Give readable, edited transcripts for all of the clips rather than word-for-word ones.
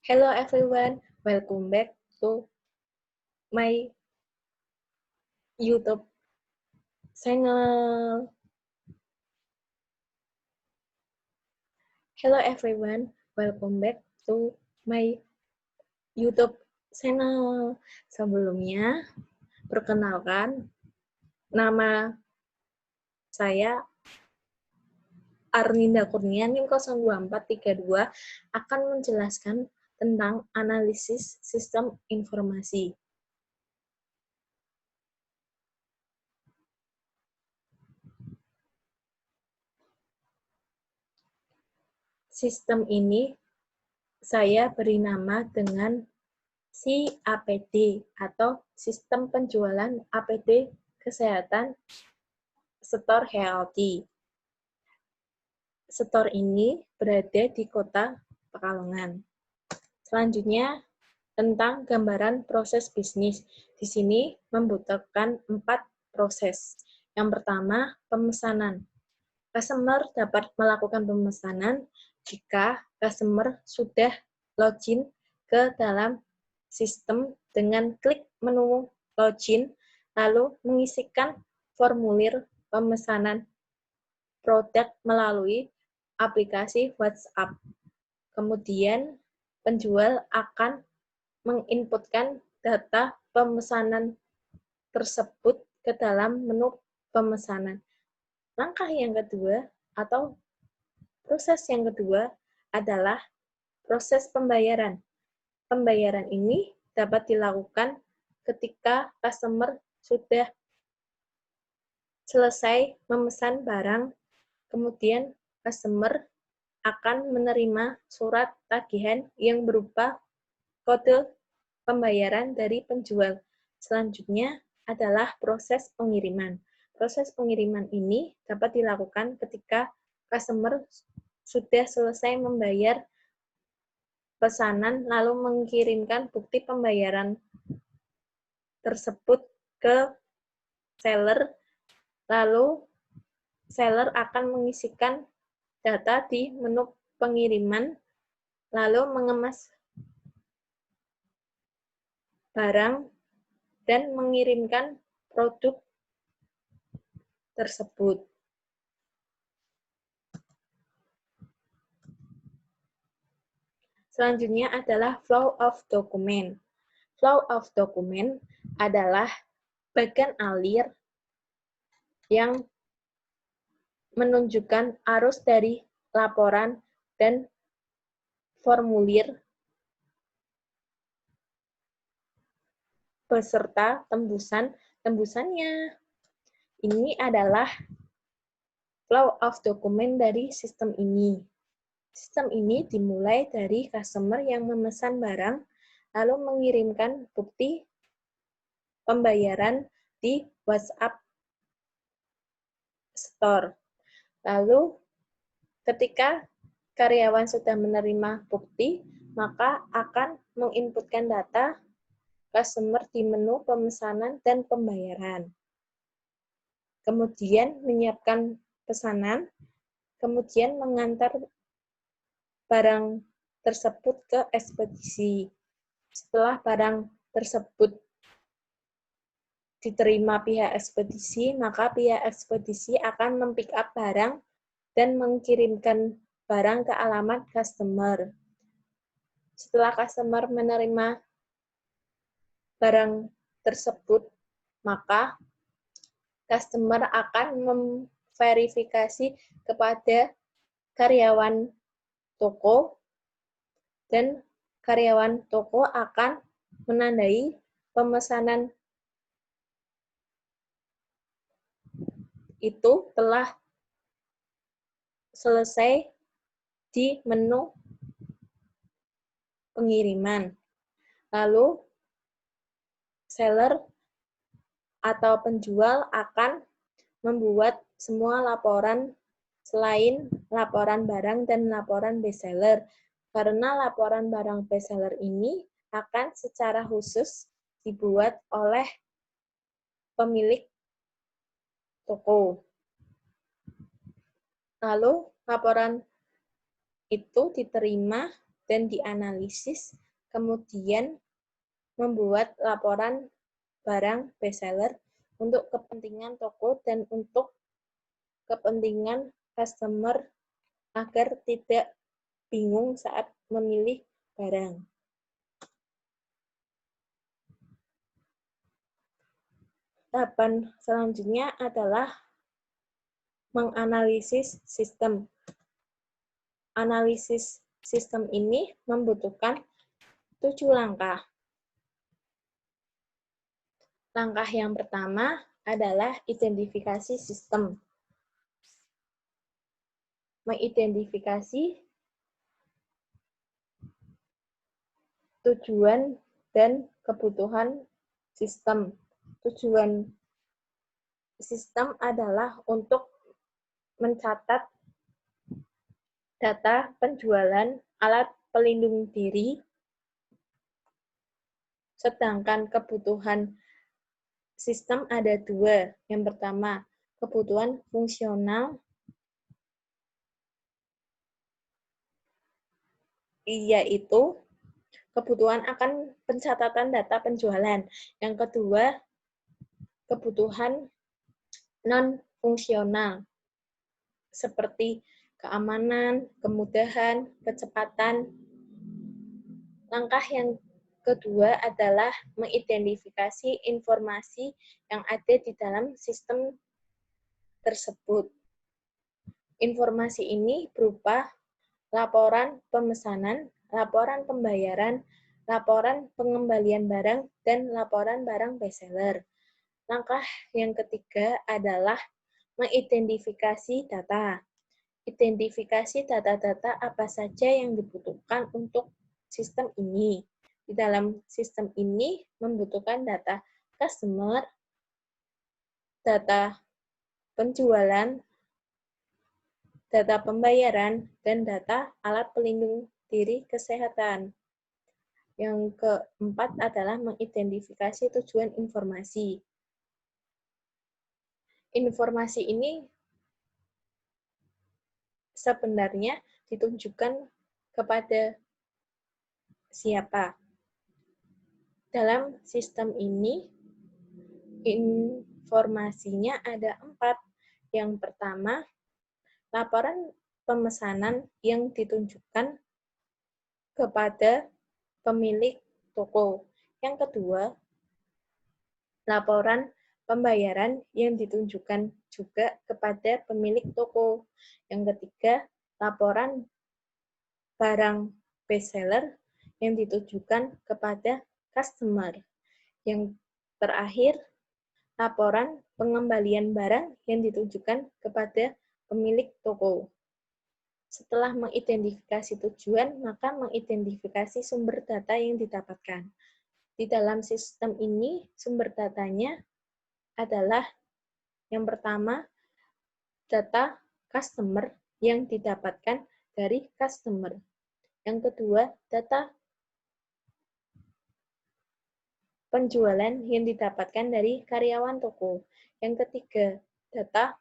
Hello everyone, welcome back to my YouTube channel. Hello everyone, welcome back to my YouTube channel. Sebelumnya, perkenalkan, nama saya Arninda Kurnia, NIM 02432, akan menjelaskan tentang analisis sistem informasi. Sistem ini saya beri nama dengan APD atau Sistem Penjualan APD Kesehatan Store Healthy. Store ini berada di kota Pekalongan. Selanjutnya, tentang gambaran proses bisnis. Di sini membutuhkan 4 proses. Yang pertama, pemesanan. Customer dapat melakukan pemesanan jika customer sudah login ke dalam sistem dengan klik menu login, lalu mengisikan formulir pemesanan produk melalui aplikasi WhatsApp. Kemudian, penjual akan menginputkan data pemesanan tersebut ke dalam menu pemesanan. Langkah yang kedua atau proses yang kedua adalah proses pembayaran. Pembayaran ini dapat dilakukan ketika customer sudah selesai memesan barang, kemudian customer akan menerima surat tagihan yang berupa kode pembayaran dari penjual. Selanjutnya adalah proses pengiriman. Proses pengiriman ini dapat dilakukan ketika customer sudah selesai membayar pesanan lalu mengirimkan bukti pembayaran tersebut ke seller, lalu seller akan mengisikan data di menu pengiriman, lalu mengemas barang dan mengirimkan produk tersebut. Selanjutnya adalah flow of document. Flow of document adalah bagian alir yang menunjukkan arus dari laporan dan formulir beserta tembusannya. Ini adalah flow of document dari sistem ini. Sistem ini dimulai dari customer yang memesan barang, lalu mengirimkan bukti pembayaran di WhatsApp Store. Lalu, ketika karyawan sudah menerima bukti, maka akan menginputkan data customer di menu pemesanan dan pembayaran. Kemudian menyiapkan pesanan, kemudian mengantar barang tersebut ke ekspedisi. Setelah barang tersebut diterima pihak ekspedisi, maka pihak ekspedisi akan mempick up barang dan mengirimkan barang ke alamat customer. Setelah customer menerima barang tersebut, maka customer akan memverifikasi kepada karyawan toko, dan karyawan toko akan menandai pemesanan itu telah selesai di menu pengiriman. Lalu, seller atau penjual akan membuat semua laporan selain laporan barang dan laporan bestseller. Karena laporan barang bestseller ini akan secara khusus dibuat oleh pemilik toko. Lalu, laporan itu diterima dan dianalisis, kemudian membuat laporan barang bestseller untuk kepentingan toko dan untuk kepentingan customer agar tidak bingung saat memilih barang. Tahapan selanjutnya adalah menganalisis sistem. Analisis sistem ini membutuhkan 7 langkah. Langkah yang pertama adalah identifikasi sistem. Mengidentifikasi tujuan dan kebutuhan sistem. Tujuan sistem adalah untuk mencatat data penjualan alat pelindung diri, sedangkan kebutuhan sistem ada 2. Yang pertama, kebutuhan fungsional, yaitu kebutuhan akan pencatatan data penjualan. Yang kedua, kebutuhan non-fungsional, seperti keamanan, kemudahan, kecepatan. Langkah yang kedua adalah mengidentifikasi informasi yang ada di dalam sistem tersebut. Informasi ini berupa laporan pemesanan, laporan pembayaran, laporan pengembalian barang, dan laporan barang bestseller. Langkah yang ketiga adalah mengidentifikasi data. Identifikasi data-data apa saja yang dibutuhkan untuk sistem ini. Di dalam sistem ini membutuhkan data customer, data penjualan, data pembayaran, dan data alat pelindung diri kesehatan. Yang keempat adalah mengidentifikasi tujuan informasi. Informasi ini sebenarnya ditunjukkan kepada siapa. Dalam sistem ini, informasinya ada 4. Yang pertama, laporan pemesanan yang ditunjukkan kepada pemilik toko. Yang kedua, laporan pembayaran yang ditunjukkan juga kepada pemilik toko. Yang ketiga, laporan barang bestseller yang ditujukan kepada customer. Yang terakhir, laporan pengembalian barang yang ditujukan kepada pemilik toko. Setelah mengidentifikasi tujuan, maka mengidentifikasi sumber data yang didapatkan. Di dalam sistem ini, sumber datanya adalah yang pertama, data customer yang didapatkan dari customer. Yang kedua, data penjualan yang didapatkan dari karyawan toko. Yang ketiga, data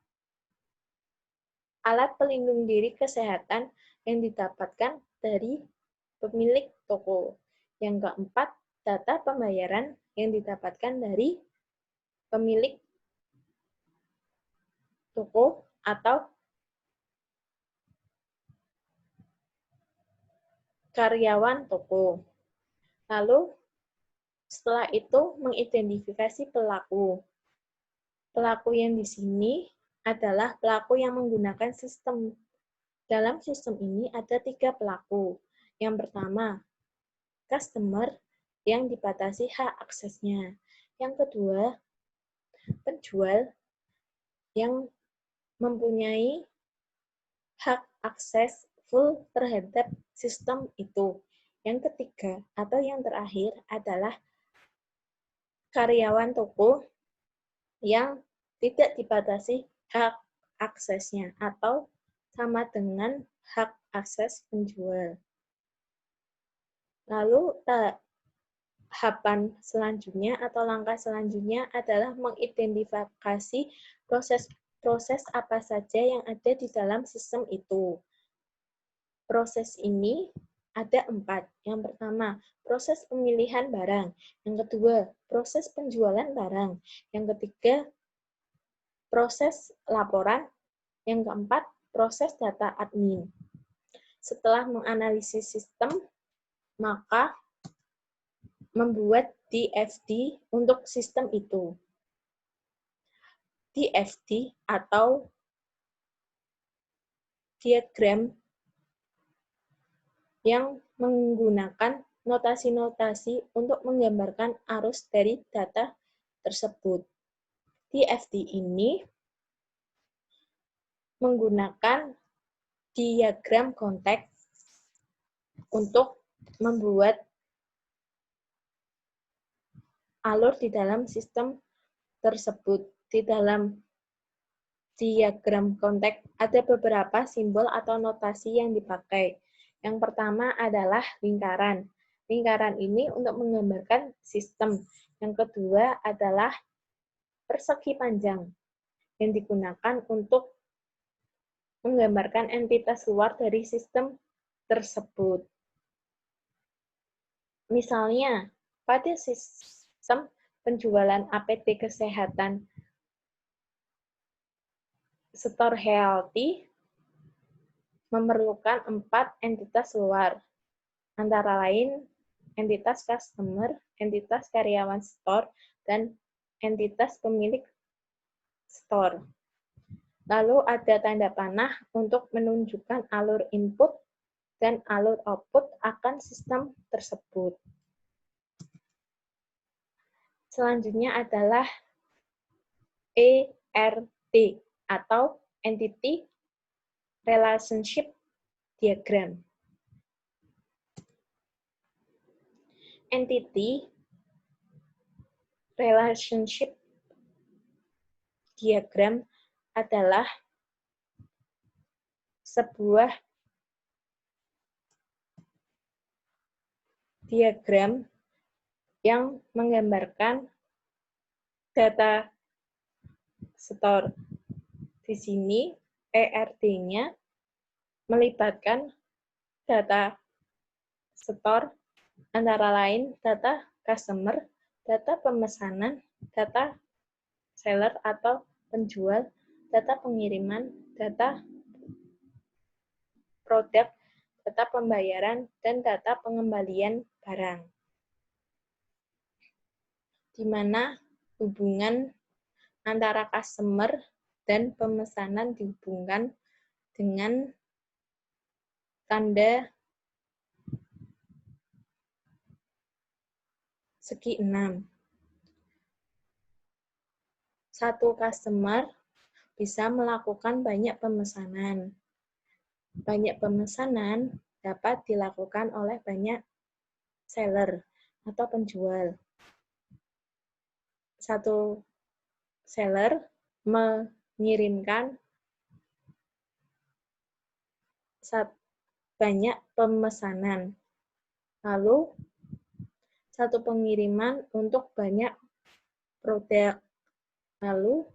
alat pelindung diri kesehatan yang didapatkan dari pemilik toko. Yang keempat, data pembayaran yang didapatkan dari pemilik toko atau karyawan toko. Lalu, setelah itu mengidentifikasi pelaku. Pelaku yang di sini adalah pelaku yang menggunakan sistem. Dalam sistem ini ada 3 pelaku. Yang pertama, customer yang dibatasi hak aksesnya. Yang kedua, penjual yang mempunyai hak akses full terhadap sistem itu. Yang ketiga atau yang terakhir adalah karyawan toko yang tidak dibatasi hak aksesnya atau sama dengan hak akses penjual. Lalu tahapan selanjutnya atau langkah selanjutnya adalah mengidentifikasi proses apa saja yang ada di dalam sistem itu. Proses ini ada 4. Yang pertama, proses pemilihan barang. Yang kedua, proses penjualan barang. Yang ketiga, proses laporan. Yang keempat, proses data admin. Setelah menganalisis sistem, maka membuat DFD untuk sistem itu. DFD atau diagram yang menggunakan notasi-notasi untuk menggambarkan arus dari data tersebut. DFD ini menggunakan diagram konteks untuk membuat alur di dalam sistem tersebut. Di dalam diagram konteks ada beberapa simbol atau notasi yang dipakai. Yang pertama adalah lingkaran. Lingkaran ini untuk menggambarkan sistem. Yang kedua adalah persegi panjang yang digunakan untuk menggambarkan entitas luar dari sistem tersebut. Misalnya, pada sistem penjualan APD kesehatan Store Healthy memerlukan 4 entitas luar, antara lain entitas customer, entitas karyawan store, dan entitas pemilik store. Lalu ada tanda panah untuk menunjukkan alur input dan alur output akan sistem tersebut. Selanjutnya adalah ERD atau Entity Relationship Diagram. Entity Relationship Diagram adalah sebuah diagram yang menggambarkan data store. Di sini ERD-nya melibatkan data store antara lain data customer, data pemesanan, data seller atau penjual, data pengiriman, data produk, data pembayaran, dan data pengembalian barang. Di mana hubungan antara customer dan pemesanan dihubungkan dengan tanda segi 6. Satu customer bisa melakukan banyak pemesanan. Banyak pemesanan dapat dilakukan oleh banyak seller atau penjual. Satu seller mengirimkan banyak pemesanan. Lalu, satu pengiriman untuk banyak produk. Lalu,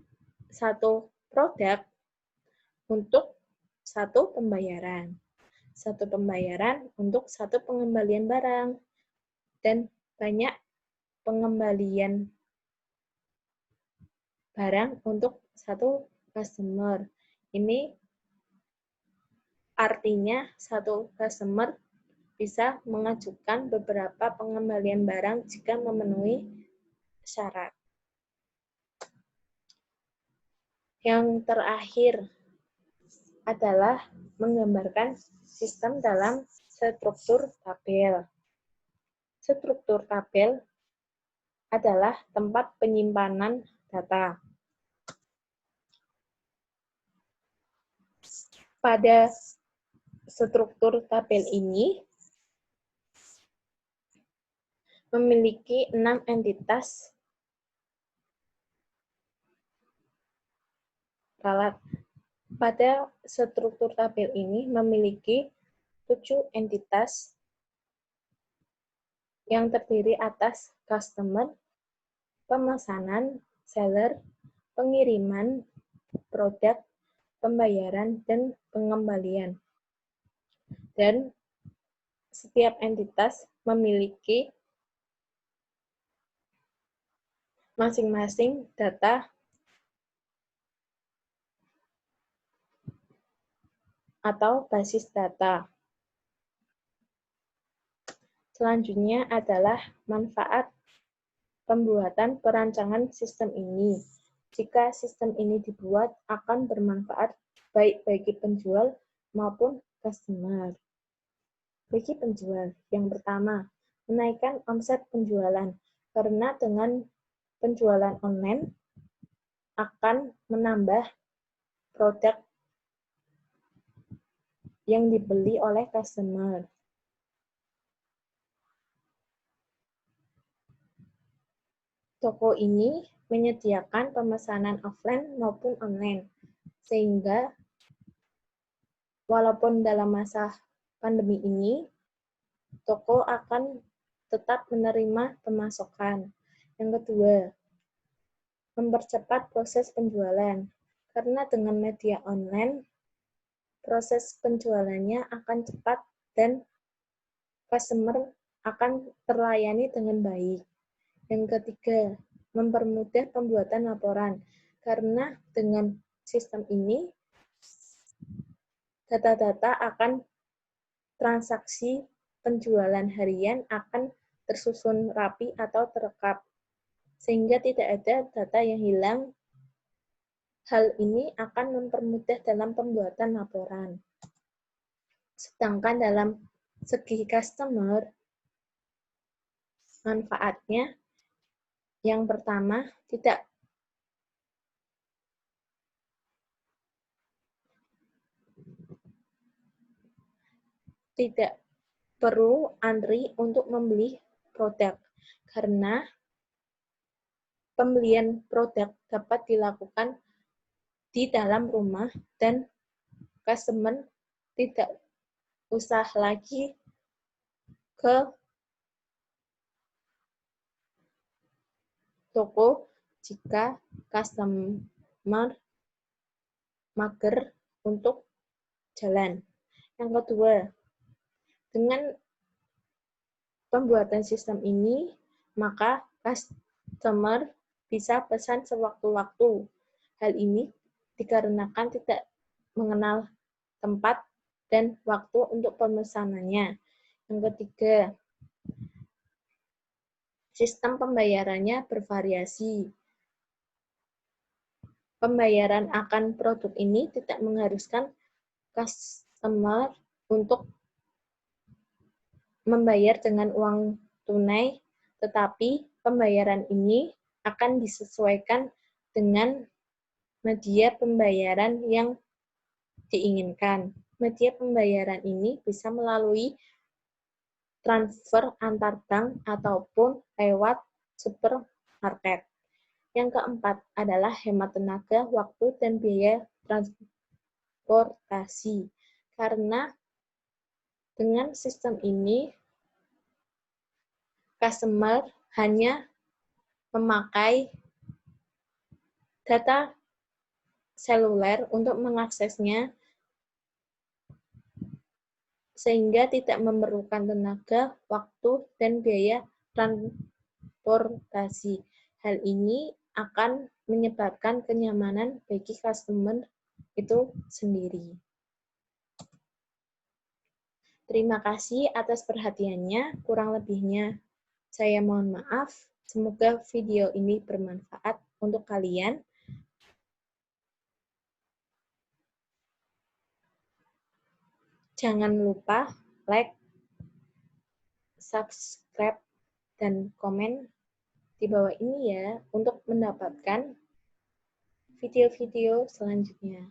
satu produk untuk satu pembayaran. Satu pembayaran untuk satu pengembalian barang. Dan banyak pengembalian barang untuk satu customer. Ini artinya satu customer bisa mengajukan beberapa pengembalian barang jika memenuhi syarat. Yang terakhir adalah menggambarkan sistem dalam struktur tabel. Struktur tabel adalah tempat penyimpanan data. Pada struktur tabel ini memiliki 6 entitas ralat. Pada struktur tabel ini memiliki 7 entitas yang terdiri atas customer, pemesanan, seller, pengiriman, produk, pembayaran, dan pengembalian. Dan Setiap entitas memiliki masing-masing data atau basis data. Selanjutnya adalah manfaat pembuatan perancangan sistem ini. Jika sistem ini dibuat, akan bermanfaat baik bagi penjual maupun customer. Bagi penjual, yang pertama, menaikkan omset penjualan. Karena dengan penjualan online akan menambah produk yang dibeli oleh customer. Toko ini menyediakan pemesanan offline maupun online, sehingga walaupun dalam masa pandemi ini, toko akan tetap menerima pemasukan. Yang kedua, mempercepat proses penjualan. Karena dengan media online, proses penjualannya akan cepat dan customer akan terlayani dengan baik. Yang ketiga, mempermudah pembuatan laporan. Karena dengan sistem ini, data-data akan transaksi penjualan harian akan tersusun rapi atau terekam, sehingga tidak ada data yang hilang. Hal ini akan mempermudah dalam pembuatan laporan. Sedangkan dalam segi customer, manfaatnya yang pertama, tidak perlu antri untuk membeli produk, karena pembelian produk dapat dilakukan di dalam rumah dan customer tidak usah lagi ke toko jika customer mager untuk jalan. Yang kedua, dengan pembuatan sistem ini, maka customer bisa pesan sewaktu-waktu. Hal ini dikarenakan tidak mengenal tempat dan waktu untuk pemesanannya. Yang ketiga, sistem pembayarannya bervariasi. Pembayaran akan produk ini tidak mengharuskan customer untuk membayar dengan uang tunai, tetapi pembayaran ini akan disesuaikan dengan media pembayaran yang diinginkan. Media pembayaran ini bisa melalui transfer antar bank ataupun lewat supermarket. Yang keempat adalah hemat tenaga, waktu, dan biaya transportasi. Karena dengan sistem ini, customer hanya memakai data seluler untuk mengaksesnya, sehingga tidak memerlukan tenaga, waktu, dan biaya transportasi. Hal ini akan menyebabkan kenyamanan bagi customer itu sendiri. Terima kasih atas perhatiannya. Kurang lebihnya saya mohon maaf. Semoga video ini bermanfaat untuk kalian. Jangan lupa like, subscribe, dan komen di bawah ini ya untuk mendapatkan video-video selanjutnya.